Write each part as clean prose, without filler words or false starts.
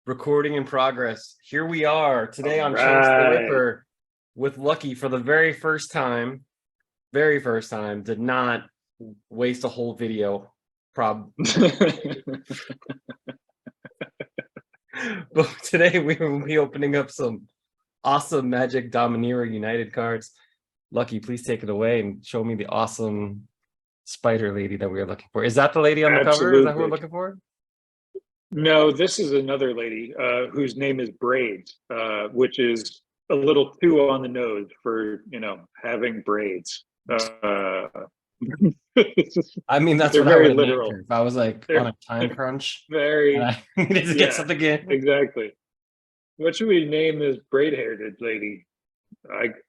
Recording in progress. Here we are today All on Chase the right. Ripper with Lucky for the very first time. Very first time. Did not waste a whole video. But today we will be opening up some awesome Magic Dominaria United cards. Lucky, please take it away and show me the awesome spider lady that we are looking for. Is that the lady on the cover? Is that who we're looking for? No, this is another lady whose name is Braids, which is a little too on the nose for, having braids. I mean, that's They're what I very would literal. if I was like on a time crunch. Very, I needed to get something in. exactly. What should we name this braid-haired lady?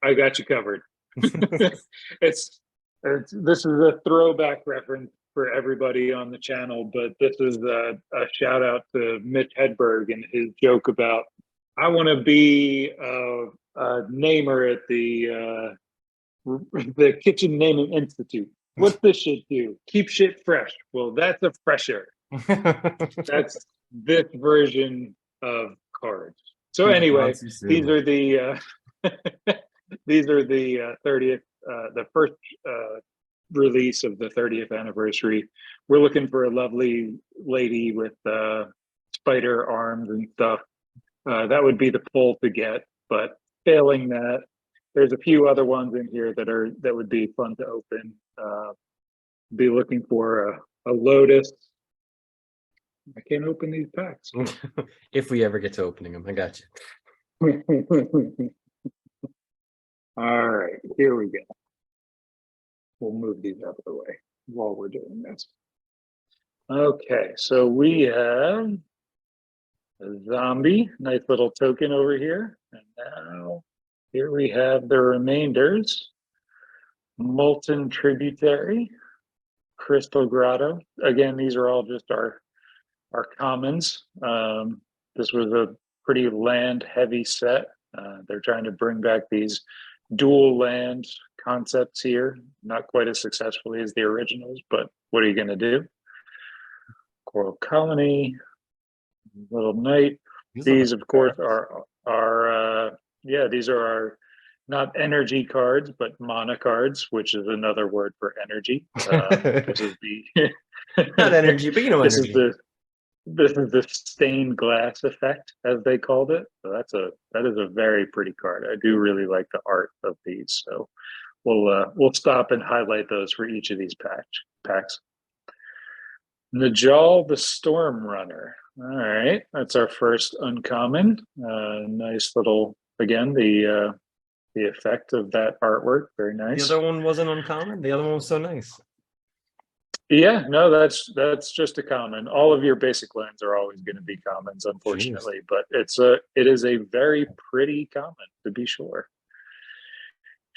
I got you covered. This is a throwback reference for everybody on the channel, but this is a shout out to Mitch Hedberg and his joke about I want to be a namer at the Kitchen Naming Institute. What's this shit do? Keep shit fresh. Well, that's a fresher. That's this version of cards. So anyway, these are the 30th, the first release of the 30th anniversary. We're looking for a lovely lady with spider arms and stuff. That would be the pull to get, but failing that, there's a few other ones in here that would be fun to open. Be looking for a Lotus. I can't open these packs. If we ever get to opening them, I got you. All right, here we go. We'll move these out of the way while we're doing this. Okay, so we have a zombie, nice little token over here. And now here we have the remainders. Molten Tributary, Crystal Grotto. Again, these are all just our commons. This was a pretty land heavy set. They're trying to bring back these dual land concepts here, not quite as successfully as the originals, but what are you going to do? Coral Colony, Little Knight. These, of course, these are our not energy cards, but mana cards, which is another word for energy. This is the not energy, but this energy. This is the stained glass effect, as they called it. So that is a very pretty card. I do really like the art of these. So we'll stop and highlight those for each of these packs. Najal the Storm Runner. All right, that's our first uncommon. Nice little, again, the effect of that artwork. Very nice. The other one wasn't uncommon. The other one was so nice. Yeah, no, that's just a common. All of your basic lands are always going to be commons, unfortunately. Jeez. But it is a very pretty common, to be sure.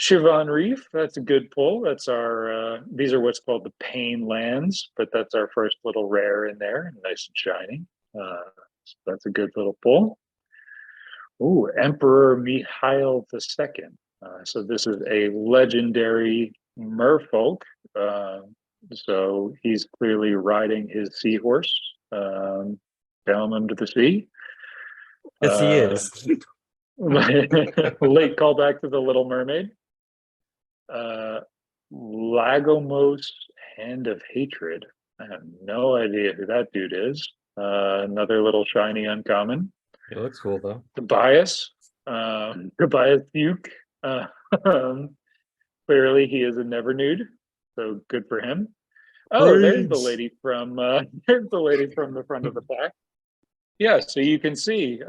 Siobhan Reef, that's a good pull. That's our these are what's called the Pain lands, but that's our first little rare in there, nice and shiny. So that's a good little pull. Ooh, Emperor Mihail II. So this is a legendary merfolk. So he's clearly riding his seahorse down under the sea. Yes, he is. Late callback to the Little Mermaid. Lagomos, Hand of Hatred. I have no idea who that dude is. Another little shiny uncommon. It looks cool though. Tobias Duke. Clearly he is a never nude, so good for him. Oh, there's the lady from the front of the pack. Yeah, so you can see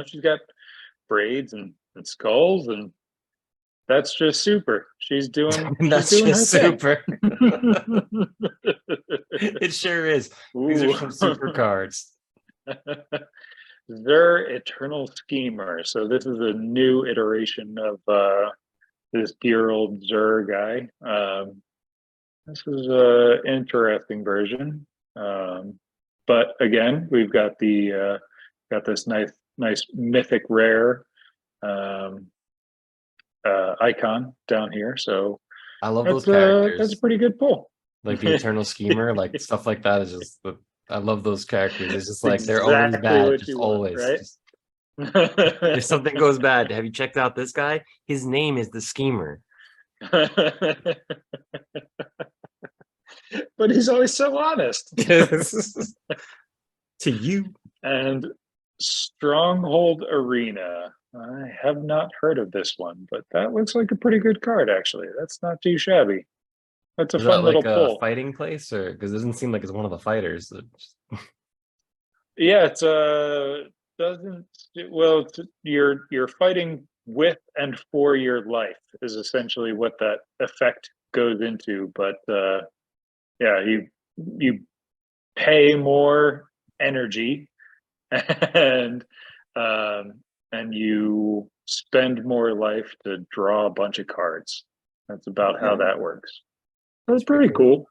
she's got braids and skulls, and that's just super. She's doing super. It sure is. Ooh. These are some super cards. Zur Eternal Schemer. So this is a new iteration of this dear old Zur guy. This is an interesting version. But again, we've got got this nice mythic rare icon down here. So I love those characters. That's a pretty good pull. Like the Eternal Schemer, like stuff like that is just I love those characters. It's just It's like they're always exactly bad, what just you want, always. right? Just if something goes bad, have you checked out this guy? His name is the Schemer. But he's always so honest. To you. And Stronghold Arena. I have not heard of this one, but that looks like a pretty good card, actually. That's not too shabby. That's a Is that fun like little a pull. fighting place, or because it doesn't seem like it's one of the fighters? Yeah, it's doesn't well you're fighting with and for your life is essentially what that effect goes into. But yeah, you pay more energy and um, and you spend more life to draw a bunch of cards. That's about how that works. That's pretty cool.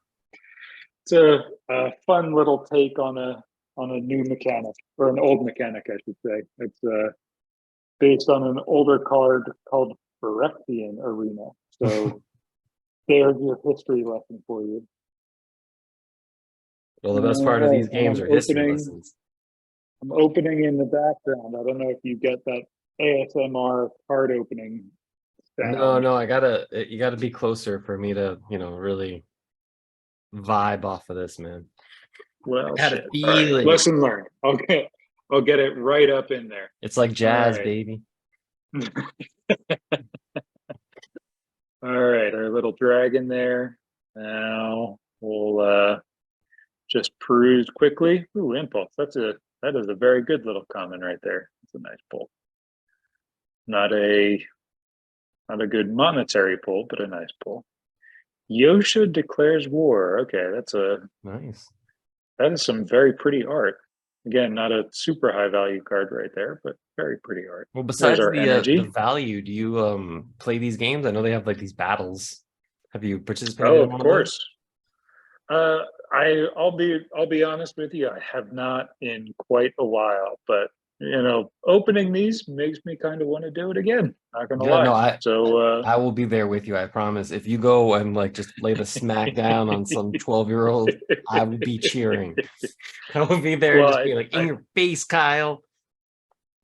It's a fun little take on a new mechanic or an old mechanic, I should say. It's based on an older card called Phyrexian Arena. So there's your history lesson for you. Well, the best All part of right, these and games are history lessons. I'm opening in the background. I don't know if you get that ASMR card opening No, sound. no, you gotta be closer for me to, really vibe off of this, man. I Well, gotta shit. All right, feel it. lesson learned. I'll get it right up in there. It's like All jazz, right. baby. All right, our little dragon there. Now we'll just peruse quickly. Ooh, impulse. That is a very good little comment right there. It's a nice pull. Not a good monetary pull, but a nice pull. Yosha declares war. Okay, Nice. that is some very pretty art. Again, not a super high value card right there, but very pretty art. Well, There's besides our the energy. value, do you play these games? I know they have like these battles. Have you participated Oh, in of one of those? course. I'll be honest with you. I have not in quite a while, but opening these makes me kind of want to do it again. Not gonna Yeah, no, lie. I So I will be there with you, I promise. If you go and like just lay the smack down on some 12-year-old, I will be cheering. I will be there and well, just be like, in your face, Kyle.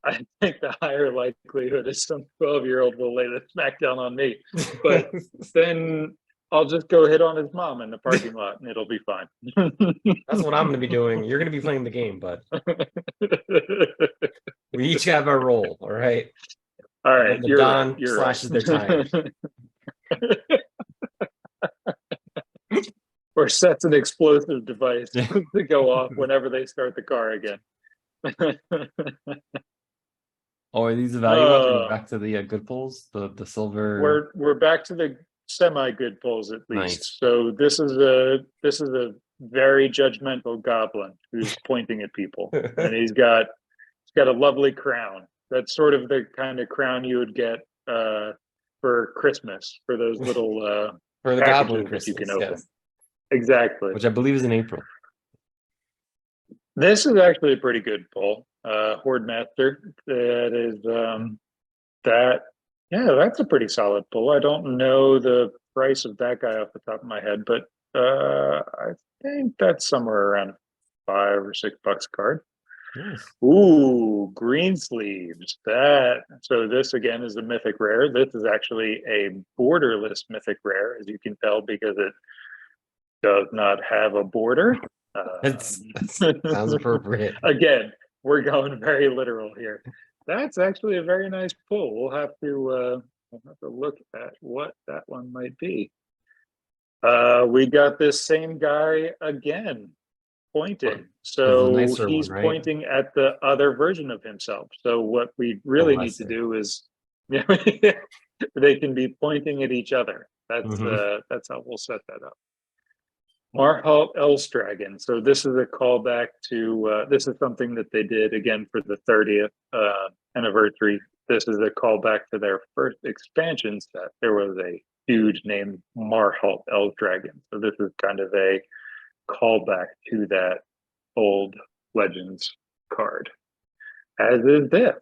I think the higher likelihood is some 12-year-old will lay the smack down on me. But then I'll just go hit on his mom in the parking lot and it'll be fine. That's what I'm gonna be doing. You're gonna be playing the game, but we each have our role, all right? All And right, then the you're right. Don You're slashes their tires. right. Or sets an explosive device to go off whenever they start the car again. Oh, are these the value ones? Are you uh, back to the good pulls? The silver. we're back to the semi good pulls at Nice. least. So this is a very judgmental goblin who's pointing at people, and he's got a lovely crown. That's sort of the kind of crown you would get for Christmas for those little For the Goblin packages that you can Christmas, open. yes. Exactly. Which I believe is in April. This is actually a pretty good pull. Horde Master. That is that yeah, that's a pretty solid pull. I don't know the price of that guy off the top of my head, but I think that's somewhere around $5 or $6 a card. Nice. Ooh, green sleeves. So this again is a mythic rare. This is actually a borderless mythic rare, as you can tell, because it does not have a border. That's sounds appropriate. Again, we're going very literal here. That's actually a very nice pull. We'll have to look at what that one might be. We got this same guy again pointing. There's a So nicer one, he's right? pointing at the other version of himself. So what we The really need to lesser. do is they can be pointing at each other. Hmm. That's how we'll set that up. Marhalt Elstragon. So this is a callback to this is something that they did again for the 30th anniversary. This is a callback to their first expansion set. There was a dude named Marhalt Elstragon. So this is kind of a callback to that old Legends card. As is this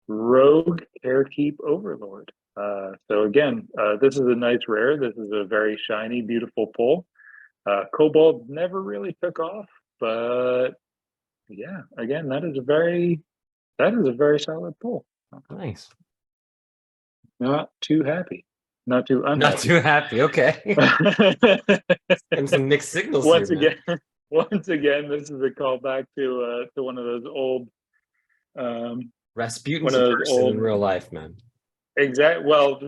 Rogue Carekeep Overlord. So again, this is a nice rare. This is a very shiny, beautiful pull. Kobold never really took off. but yeah, again, that is a very solid pull. Nice. Not too happy. Not too unhappy. Not too happy. Okay. And some mixed signals once here, again, once again, this is a callback to one of those old Rasputin's one of a those person in old real life, man. well,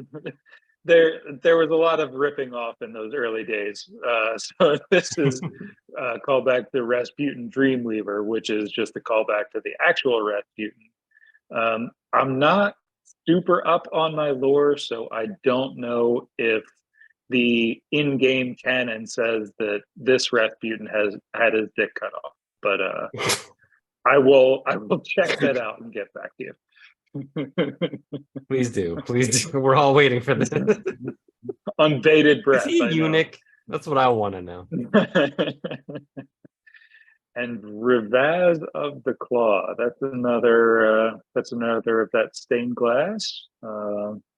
there was a lot of ripping off in those early days. So this is a callback to Rasputin Dreamweaver, which is just a callback to the actual Rasputin. I'm not super up on my lore, so I don't know if the in-game canon says that this Rasputin has had his dick cut off, but I will check that out and get back to you. Please do. We're all waiting for this. On bated breath. Is he a eunuch? That's what I want to know. And Rivaz of the Claw. That's another of that stained glass.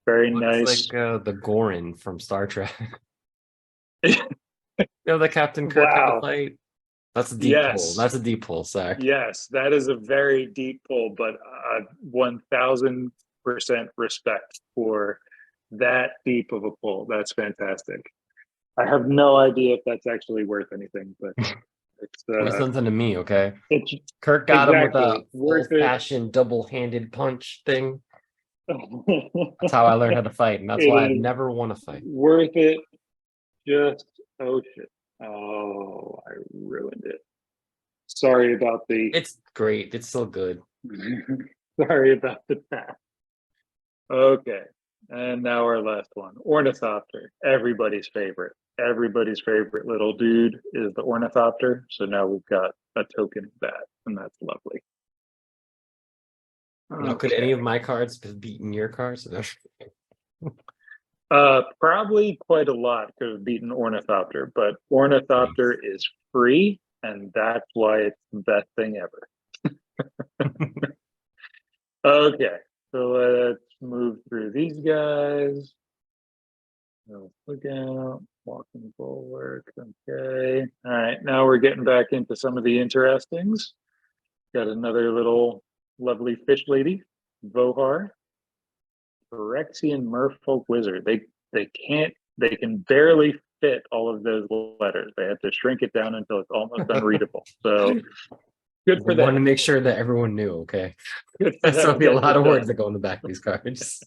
Very Looks nice. like the Gorin from Star Trek. You know the Captain Kirk had to fight? That's a deep pull. That's a deep pull, sorry. Yes, that is a very deep pull, but 1000% respect for that deep of a pull. That's fantastic. I have no idea if that's actually worth anything, but it's worth something to me, okay? It's Kirk got him with a worth old-fashioned double-handed punch thing. That's how I learned how to fight, and that's why I've never won a fight. Worth it. Just oh shit. Oh, I ruined it. Sorry about the. It's great. It's so good. Sorry about the path. Okay, and now our last one, Ornithopter. Everybody's favorite. Everybody's favorite little dude is the Ornithopter. So now we've got a token of that, and that's lovely. Now, could any of my cards have beaten your cards? Probably quite a lot could have beaten Ornithopter, but Ornithopter is free, and that's why it's the best thing ever. Okay, so let's move through these guys. Look out, walking bulwark. Okay, all right. Now we're getting back into some of the interestings. Got another little lovely fish lady, Vohar. Phyrexian Merfolk Wizard. They can barely fit all of those letters. They have to shrink it down until it's almost unreadable. So good for them. I want to make sure that everyone knew, okay? There's going to be a lot of words that go in the back of these cards.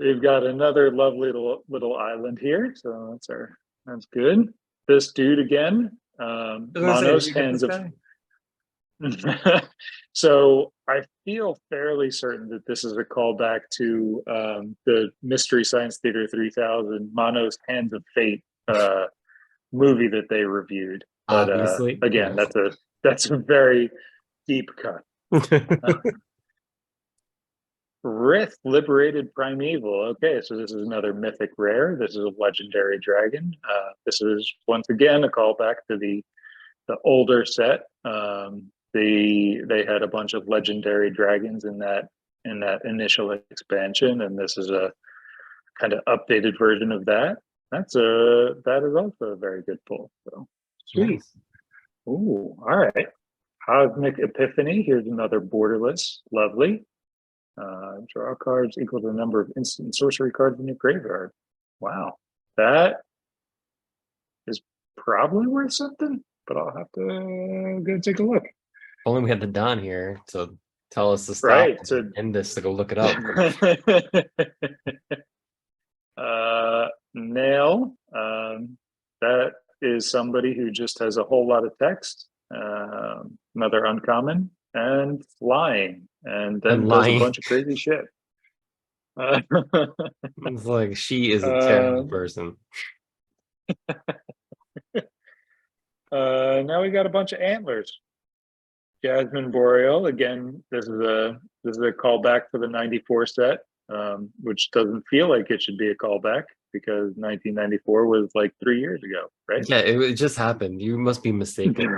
We've got another lovely little island here. So that's good. This dude again, Mono's Hands of... So I feel fairly certain that this is a callback to the Mystery Science Theater 3000 Mono's Hands of Fate movie that they reviewed. But obviously, again, that's a very deep cut. Rith Liberated Primeval. Okay, so this is another mythic rare. This is a legendary dragon. This is once again a callback to the older set. They had a bunch of legendary dragons in that initial expansion, and this is a kind of updated version of that. That is also a very good pull. So sweet. Nice. Ooh, all right. Cosmic Epiphany. Here's another borderless. Lovely. Draw cards equal to the number of instant sorcery cards in your graveyard. Wow, that is probably worth something, but I'll have to go take a look. Only we had the Don here to tell us to stop and end this to go look it up. Nail. That is somebody who just has a whole lot of text. Another uncommon, and flying, and then does a bunch of crazy shit. It's like she is a terrible person. Now we got a bunch of antlers. Jasmine Boreal again. This is a callback to the '94 set, which doesn't feel like it should be a callback because 1994 was like 3 years ago, right? Yeah, it just happened. You must be mistaken.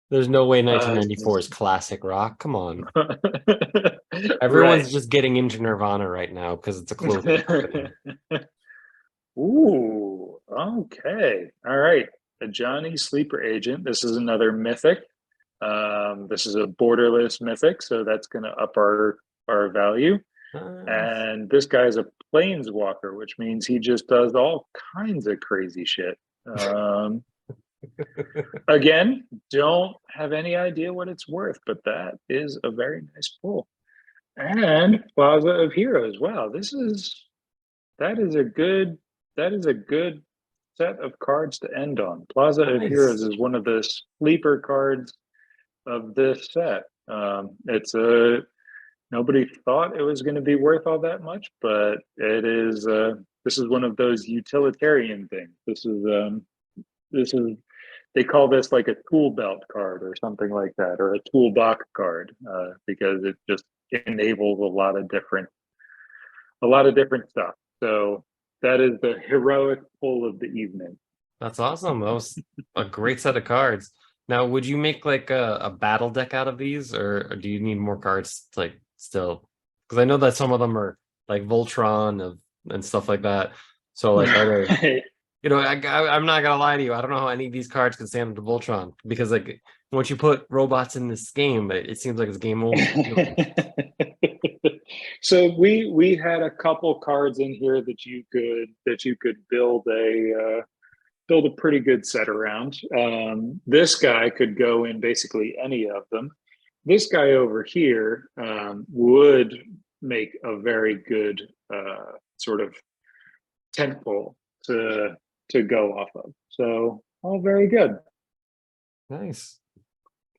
There's no way 1994 is classic rock. Come on. Everyone's just getting into Nirvana right now because it's a clothing company. Ooh, okay. All right. a Johnny Sleeper Agent. This is another mythic. This is a borderless mythic, so that's going to up our value. Nice. And this guy's a planeswalker, which means he just does all kinds of crazy shit. Again, don't have any idea what it's worth, but that is a very nice pull. And Plaza of Heroes. Wow, that is a good set of cards to end on. Plaza of Nice. Heroes is one of the sleeper cards of this set. It's a nobody thought it was going to be worth all that much, but it is. This is one of those utilitarian things. This is they call this like a tool belt card or something like that, or a toolbox card, because it just enables a lot of different stuff. So that is the heroic pull of the evening. That's awesome. That was a great set of cards. Now, would you make like a battle deck out of these, or do you need more cards like still? Because I know that some of them are like Voltron and stuff like that. So like, are there? You know, I'm not gonna lie to you. I don't know how any of these cards can stand up to Voltron, because like once you put robots in this game, it seems like it's game over. So we had a couple cards in here that you could build a pretty good set around. This guy could go in basically any of them. This guy over here would make a very good sort of tentpole to go off of. So all very good. Nice.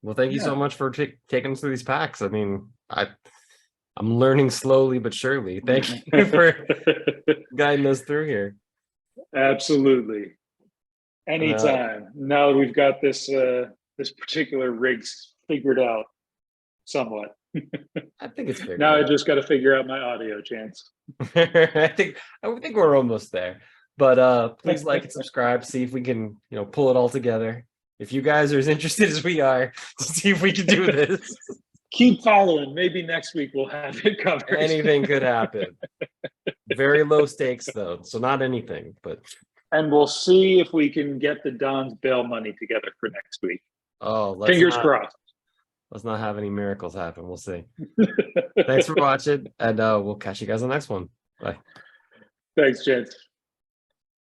Well, thank you so much for taking us through these packs. I mean, I'm learning slowly but surely. Thank you for guiding us through here. Absolutely. Anytime. Now that we've got this particular rig figured out somewhat. I think it's figured now out. I just got to figure out my audio chance. I think we're almost there. But please like and subscribe. See if we can, pull it all together. If you guys are as interested as we are, to see if we can do this. Keep following. Maybe next week we'll have it covered. Anything could happen. Very low stakes though, so not anything. But and we'll see if we can get the Don's bail money together for next week. Oh, fingers crossed. Let's not have any miracles happen. We'll see. Thanks for watching, and we'll catch you guys on the next one. Bye. Thanks, gents.